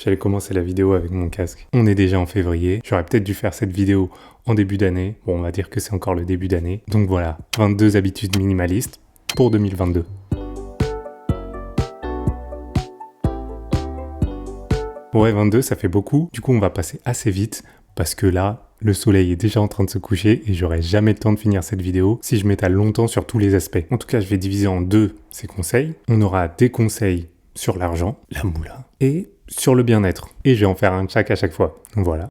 J'allais commencer la vidéo avec mon casque. On est déjà en février. J'aurais peut-être dû faire cette vidéo en début d'année. Bon, on va dire que c'est encore le début d'année. Donc voilà, 22 habitudes minimalistes pour 2022. Ouais, 22, ça fait beaucoup. Du coup, on va passer assez vite parce que là, le soleil est déjà en train de se coucher et j'aurai jamais le temps de finir cette vidéo si je m'étale longtemps sur tous les aspects. En tout cas, je vais diviser en deux ces conseils. On aura des conseils sur l'argent, la moula, et sur le bien-être. Et je vais en faire un à chaque fois. Donc voilà,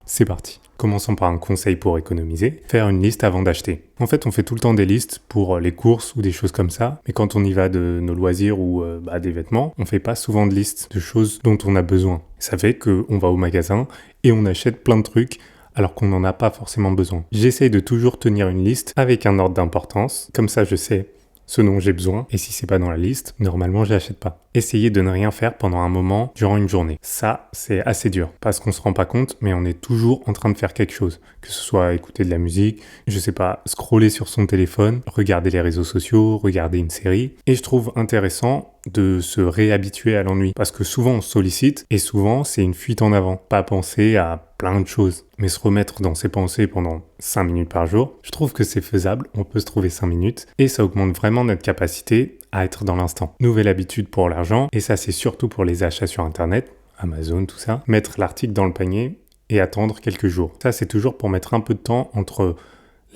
c'est parti. Commençons par un conseil pour économiser, faire une liste avant d'acheter. En fait, on fait tout le temps des listes pour les courses ou des choses comme ça, mais quand on y va de nos loisirs ou des vêtements, on fait pas souvent de listes de choses dont on a besoin. Ça fait qu'on va au magasin et on achète plein de trucs alors qu'on n'en a pas forcément besoin. J'essaye de toujours tenir une liste avec un ordre d'importance, comme ça je sais ce dont j'ai besoin, et si c'est pas dans la liste, normalement je l'achète pas. Essayez de ne rien faire pendant un moment durant une journée. Ça, c'est assez dur, parce qu'on se rend pas compte, mais on est toujours en train de faire quelque chose. Que ce soit écouter de la musique, je sais pas, scroller sur son téléphone, regarder les réseaux sociaux, regarder une série. Et je trouve intéressant de se réhabituer à l'ennui, parce que souvent on sollicite, et souvent c'est une fuite en avant. Pas penser à plein de choses, mais se remettre dans ses pensées pendant 5 minutes par jour, je trouve que c'est faisable, on peut se trouver 5 minutes, et ça augmente vraiment notre capacité à être dans l'instant. Nouvelle habitude pour l'argent, et ça c'est surtout pour les achats sur internet, Amazon, tout ça, mettre l'article dans le panier et attendre quelques jours. Ça c'est toujours pour mettre un peu de temps entre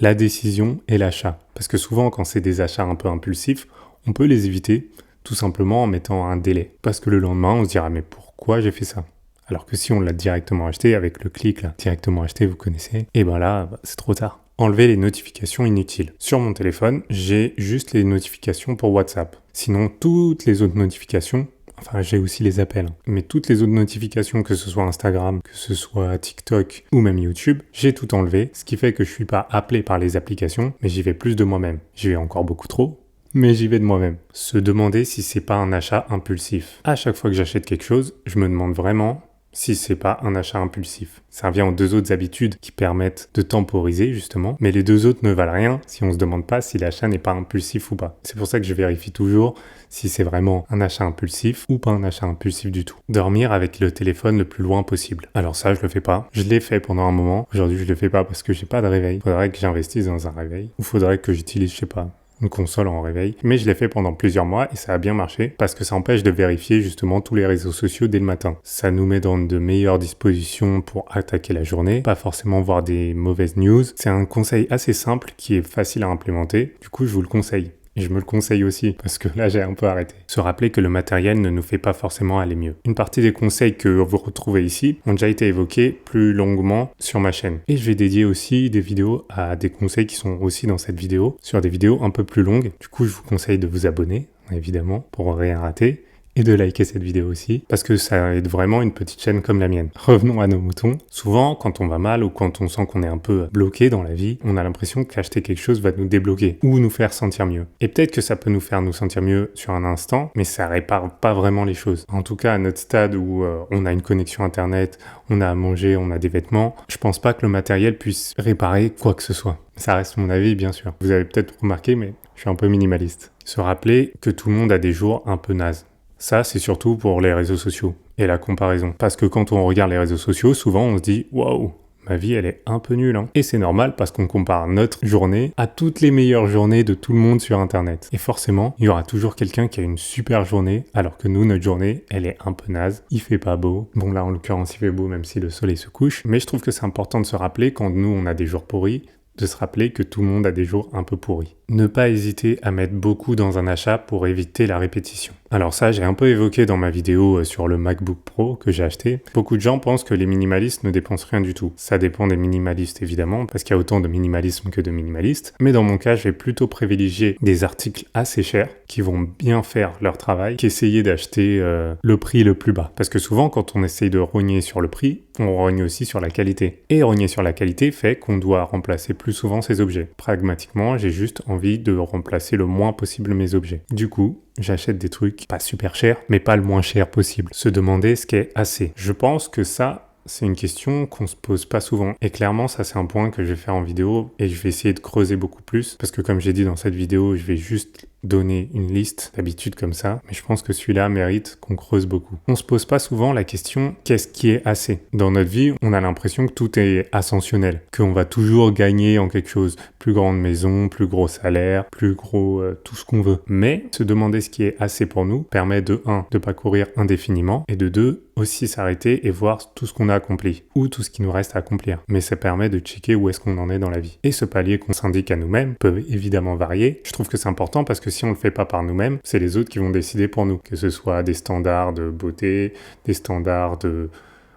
la décision et l'achat, parce que souvent quand c'est des achats un peu impulsifs, on peut les éviter tout simplement en mettant un délai, parce que le lendemain on se dira mais pourquoi j'ai fait ça ? Alors que si on l'a directement acheté, avec le clic là, directement acheté, vous connaissez, et ben là, c'est trop tard. Enlever les notifications inutiles. Sur mon téléphone, j'ai juste les notifications pour WhatsApp. Sinon, toutes les autres notifications, enfin j'ai aussi les appels, mais toutes les autres notifications, que ce soit Instagram, que ce soit TikTok ou même YouTube, j'ai tout enlevé, ce qui fait que je suis pas appelé par les applications, mais j'y vais plus de moi-même. J'y vais encore beaucoup trop, mais j'y vais de moi-même. Se demander si c'est pas un achat impulsif. À chaque fois que j'achète quelque chose, je me demande vraiment si c'est pas un achat impulsif. Ça revient aux deux autres habitudes qui permettent de temporiser justement, mais les deux autres ne valent rien si on se demande pas si l'achat n'est pas impulsif ou pas. C'est pour ça que je vérifie toujours si c'est vraiment un achat impulsif ou pas un achat impulsif du tout. Dormir avec le téléphone le plus loin possible. Alors ça, je le fais pas. Je l'ai fait pendant un moment. Aujourd'hui, je le fais pas parce que j'ai pas de réveil. Faudrait que j'investisse dans un réveil. Ou faudrait que j'utilise, je sais pas, une console en réveil. Mais je l'ai fait pendant plusieurs mois et ça a bien marché parce que ça empêche de vérifier justement tous les réseaux sociaux dès le matin. Ça nous met dans de meilleures dispositions pour attaquer la journée, pas forcément voir des mauvaises news. C'est un conseil assez simple qui est facile à implémenter. Du coup, je vous le conseille. Et je me le conseille aussi, parce que là j'ai un peu arrêté. Se rappeler que le matériel ne nous fait pas forcément aller mieux. Une partie des conseils que vous retrouvez ici ont déjà été évoqués plus longuement sur ma chaîne. Et je vais dédier aussi des vidéos à des conseils qui sont aussi dans cette vidéo, sur des vidéos un peu plus longues. Du coup, je vous conseille de vous abonner, évidemment, pour rien rater. Et de liker cette vidéo aussi, parce que ça aide vraiment une petite chaîne comme la mienne. Revenons à nos moutons. Souvent, quand on va mal ou quand on sent qu'on est un peu bloqué dans la vie, on a l'impression qu'acheter quelque chose va nous débloquer ou nous faire sentir mieux. Et peut-être que ça peut nous faire nous sentir mieux sur un instant, mais ça répare pas vraiment les choses. En tout cas, à notre stade où on a une connexion internet, on a à manger, on a des vêtements, je pense pas que le matériel puisse réparer quoi que ce soit. Ça reste mon avis, bien sûr. Vous avez peut-être remarqué, mais je suis un peu minimaliste. Se rappeler que tout le monde a des jours un peu nazes. Ça, c'est surtout pour les réseaux sociaux et la comparaison. Parce que quand on regarde les réseaux sociaux, souvent on se dit « Waouh, ma vie, elle est un peu nulle. Hein. » Et c'est normal parce qu'on compare notre journée à toutes les meilleures journées de tout le monde sur Internet. Et forcément, il y aura toujours quelqu'un qui a une super journée, alors que nous, notre journée, elle est un peu naze. Il fait pas beau. Bon, là, en l'occurrence, il fait beau même si le soleil se couche. Mais je trouve que c'est important de se rappeler quand nous, on a des jours pourris, de se rappeler que tout le monde a des jours un peu pourris. Ne pas hésiter à mettre beaucoup dans un achat pour éviter la répétition. Alors ça, j'ai un peu évoqué dans ma vidéo sur le MacBook Pro que j'ai acheté. Beaucoup de gens pensent que les minimalistes ne dépensent rien du tout. Ça dépend des minimalistes évidemment, parce qu'il y a autant de minimalisme que de minimalistes. Mais dans mon cas, je vais plutôt privilégier des articles assez chers qui vont bien faire leur travail qu'essayer d'acheter le prix le plus bas. Parce que souvent, quand on essaye de rogner sur le prix, on rogne aussi sur la qualité. Et rogner sur la qualité fait qu'on doit remplacer plus souvent ses objets. Pragmatiquement, j'ai juste envie de remplacer le moins possible mes objets. Du coup, j'achète des trucs pas super chers, mais pas le moins cher possible. Se demander ce qu'est assez. Je pense que ça, c'est une question qu'on se pose pas souvent. Et clairement, ça, c'est un point que je vais faire en vidéo et je vais essayer de creuser beaucoup plus parce que comme j'ai dit dans cette vidéo, je vais juste donner une liste d'habitudes comme ça, mais je pense que celui-là mérite qu'on creuse beaucoup. On se pose pas souvent la question qu'est-ce qui est assez? Dans notre vie, on a l'impression que tout est ascensionnel, qu'on va toujours gagner en quelque chose. Plus grande maison, plus gros salaire, plus gros tout ce qu'on veut. Mais se demander ce qui est assez pour nous permet de 1, de pas courir indéfiniment, et de 2, aussi s'arrêter et voir tout ce qu'on a accompli, ou tout ce qui nous reste à accomplir. Mais ça permet de checker où est-ce qu'on en est dans la vie. Et ce palier qu'on s'indique à nous-mêmes peut évidemment varier. Je trouve que c'est important parce que si on le fait pas par nous-mêmes, c'est les autres qui vont décider pour nous. Que ce soit des standards de beauté, des standards de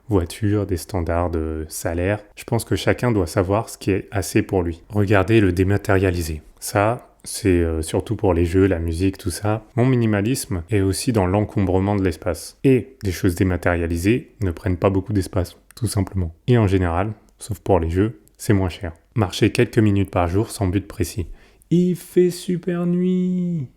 voiture, des standards de salaire. Je pense que chacun doit savoir ce qui est assez pour lui. Regardez le dématérialisé. Ça, c'est surtout pour les jeux, la musique, tout ça. Mon minimalisme est aussi dans l'encombrement de l'espace. Et des choses dématérialisées ne prennent pas beaucoup d'espace, tout simplement. Et en général, sauf pour les jeux, c'est moins cher. Marcher quelques minutes par jour sans but précis. Il fait super nuit.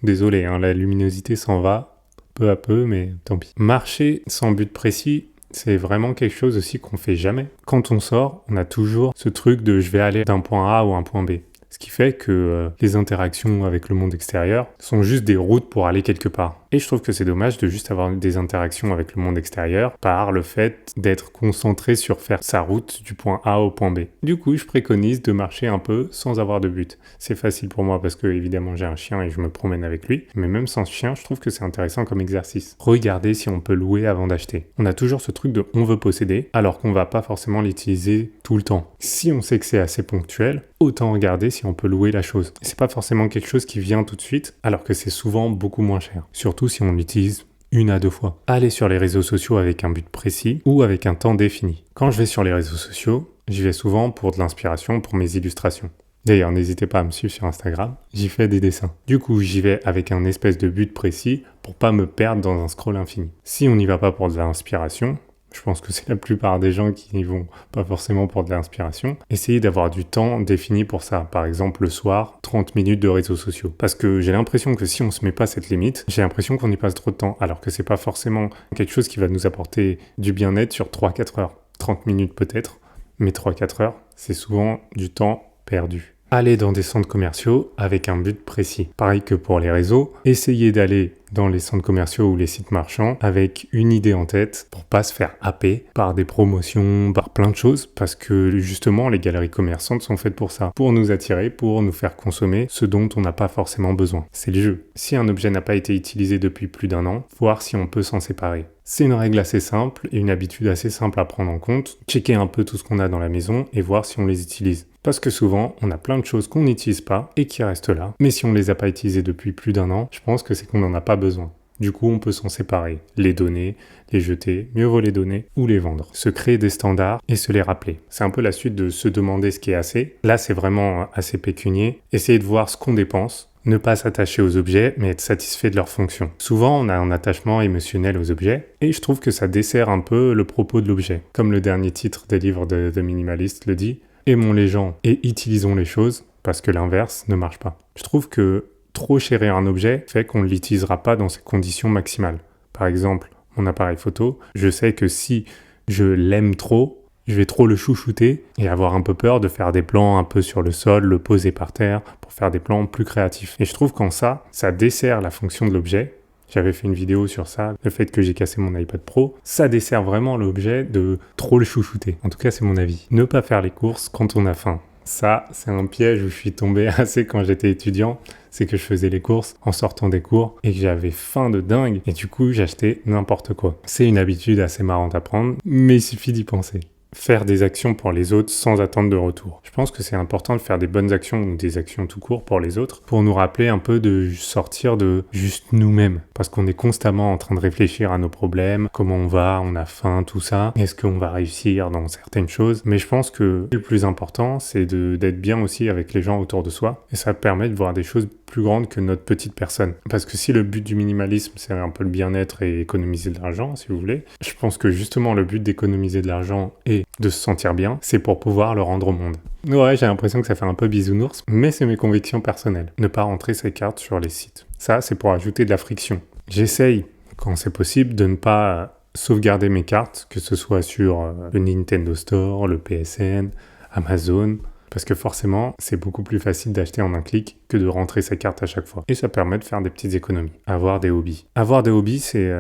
Désolé, la luminosité s'en va peu à peu, mais tant pis. Marcher sans but précis, c'est vraiment quelque chose aussi qu'on fait jamais. Quand on sort, on a toujours ce truc de je vais aller d'un point A ou un point B. Ce qui fait que les interactions avec le monde extérieur sont juste des routes pour aller quelque part. Et je trouve que c'est dommage de juste avoir des interactions avec le monde extérieur par le fait d'être concentré sur faire sa route du point A au point B. Du coup, je préconise de marcher un peu sans avoir de but. C'est facile pour moi parce que évidemment j'ai un chien et je me promène avec lui. Mais même sans chien, je trouve que c'est intéressant comme exercice. Regardez si on peut louer avant d'acheter. On a toujours ce truc de on veut posséder alors qu'on va pas forcément l'utiliser tout le temps. Si on sait que c'est assez ponctuel, autant regarder si on peut louer la chose. Et c'est pas forcément quelque chose qui vient tout de suite alors que c'est souvent beaucoup moins cher. Surtout si on l'utilise 1 à 2 fois. Allez sur les réseaux sociaux avec un but précis ou avec un temps défini. Quand je vais sur les réseaux sociaux, j'y vais souvent pour de l'inspiration, pour mes illustrations. D'ailleurs, n'hésitez pas à me suivre sur Instagram, j'y fais des dessins. Du coup, j'y vais avec un espèce de but précis pour pas me perdre dans un scroll infini. Si on n'y va pas pour de l'inspiration, je pense que c'est la plupart des gens qui n'y vont pas forcément pour de l'inspiration. Essayez d'avoir du temps défini pour ça. Par exemple, le soir, 30 minutes de réseaux sociaux. Parce que j'ai l'impression que si on se met pas cette limite, j'ai l'impression qu'on y passe trop de temps. Alors que c'est pas forcément quelque chose qui va nous apporter du bien-être sur 3-4 heures. 30 minutes peut-être, mais 3-4 heures, c'est souvent du temps perdu. Allez dans des centres commerciaux avec un but précis. Pareil que pour les réseaux, essayez d'aller dans les centres commerciaux ou les sites marchands avec une idée en tête pour pas se faire happer par des promotions, par plein de choses, parce que justement les galeries commerçantes sont faites pour ça, pour nous attirer, pour nous faire consommer ce dont on n'a pas forcément besoin. C'est le jeu. Si un objet n'a pas été utilisé depuis plus d'1 an, voir si on peut s'en séparer. C'est une règle assez simple et une habitude assez simple à prendre en compte. Checker un peu tout ce qu'on a dans la maison et voir si on les utilise. Parce que souvent, on a plein de choses qu'on n'utilise pas et qui restent là. Mais si on ne les a pas utilisées depuis plus d'1 an, je pense que c'est qu'on n'en a pas besoin. Du coup, on peut s'en séparer, les donner, les jeter, mieux vaut les donner ou les vendre. Se créer des standards et se les rappeler. C'est un peu la suite de se demander ce qui est assez. Là, c'est vraiment assez pécunier. Essayer de voir ce qu'on dépense. Ne pas s'attacher aux objets, mais être satisfait de leur fonction. Souvent, on a un attachement émotionnel aux objets, et je trouve que ça dessert un peu le propos de l'objet. Comme le dernier titre des livres de The Minimalist le dit, aimons les gens et utilisons les choses, parce que l'inverse ne marche pas. Je trouve que trop chérir un objet fait qu'on ne l'utilisera pas dans ses conditions maximales. Par exemple, mon appareil photo, je sais que si je l'aime trop, je vais trop le chouchouter et avoir un peu peur de faire des plans un peu sur le sol, le poser par terre pour faire des plans plus créatifs. Et je trouve qu'en ça dessert la fonction de l'objet. J'avais fait une vidéo sur ça, le fait que j'ai cassé mon iPad Pro. Ça dessert vraiment l'objet de trop le chouchouter. En tout cas, c'est mon avis. Ne pas faire les courses quand on a faim. Ça, c'est un piège où je suis tombé assez quand j'étais étudiant. C'est que je faisais les courses en sortant des cours et que j'avais faim de dingue. Et du coup, j'achetais n'importe quoi. C'est une habitude assez marrante à prendre, mais il suffit d'y penser. Faire des actions pour les autres sans attendre de retour. Je pense que c'est important de faire des bonnes actions ou des actions tout court pour les autres pour nous rappeler un peu de sortir de juste nous-mêmes. Parce qu'on est constamment en train de réfléchir à nos problèmes, comment on va, on a faim, tout ça. Est-ce qu'on va réussir dans certaines choses? Mais je pense que le plus important, c'est d'être bien aussi avec les gens autour de soi. Et ça permet de voir des choses plus grandes que notre petite personne. Parce que si le but du minimalisme, c'est un peu le bien-être et économiser de l'argent, si vous voulez, je pense que justement le but d'économiser de l'argent et de se sentir bien, c'est pour pouvoir le rendre au monde. Ouais, j'ai l'impression que ça fait un peu bisounours, mais c'est mes convictions personnelles. Ne pas rentrer ses cartes sur les sites. Ça, c'est pour ajouter de la friction. J'essaye, quand c'est possible, de ne pas sauvegarder mes cartes, que ce soit sur le Nintendo Store, le PSN, Amazon, parce que forcément, c'est beaucoup plus facile d'acheter en un clic que de rentrer sa carte à chaque fois. Et ça permet de faire des petites économies. Avoir des hobbies. Avoir des hobbies, c'est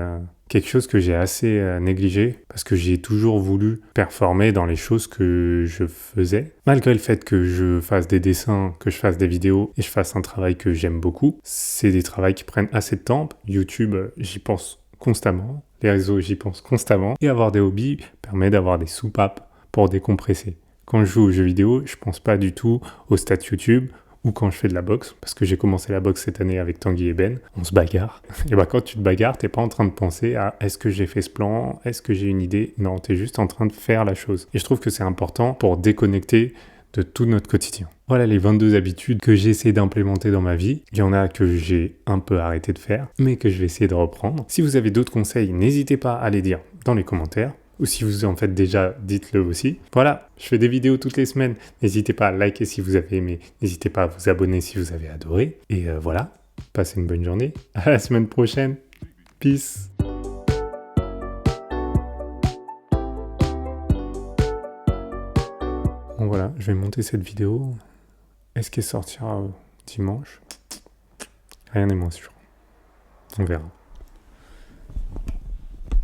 quelque chose que j'ai assez négligé parce que j'ai toujours voulu performer dans les choses que je faisais. Malgré le fait que je fasse des dessins, que je fasse des vidéos et je fasse un travail que j'aime beaucoup, c'est des travails qui prennent assez de temps. YouTube, j'y pense constamment. Les réseaux, j'y pense constamment. Et avoir des hobbies permet d'avoir des soupapes pour décompresser. Quand je joue aux jeux vidéo, je pense pas du tout aux stats YouTube ou quand je fais de la boxe, parce que j'ai commencé la boxe cette année avec Tanguy et Ben, on se bagarre. Et bah quand tu te bagarres, t'es pas en train de penser à est-ce que j'ai fait ce plan, est-ce que j'ai une idée, non, t'es juste en train de faire la chose. Et je trouve que c'est important pour déconnecter de tout notre quotidien. Voilà les 22 habitudes que j'ai essayé d'implémenter dans ma vie. Il y en a que j'ai un peu arrêté de faire, mais que je vais essayer de reprendre. Si vous avez d'autres conseils, n'hésitez pas à les dire dans les commentaires. Ou si vous en faites déjà, dites-le aussi. Voilà, je fais des vidéos toutes les semaines. N'hésitez pas à liker si vous avez aimé. N'hésitez pas à vous abonner si vous avez adoré. Et voilà, passez une bonne journée. À la semaine prochaine. Peace. Bon voilà, je vais monter cette vidéo. Est-ce qu'elle sortira dimanche? Rien n'est moins sûr. On verra.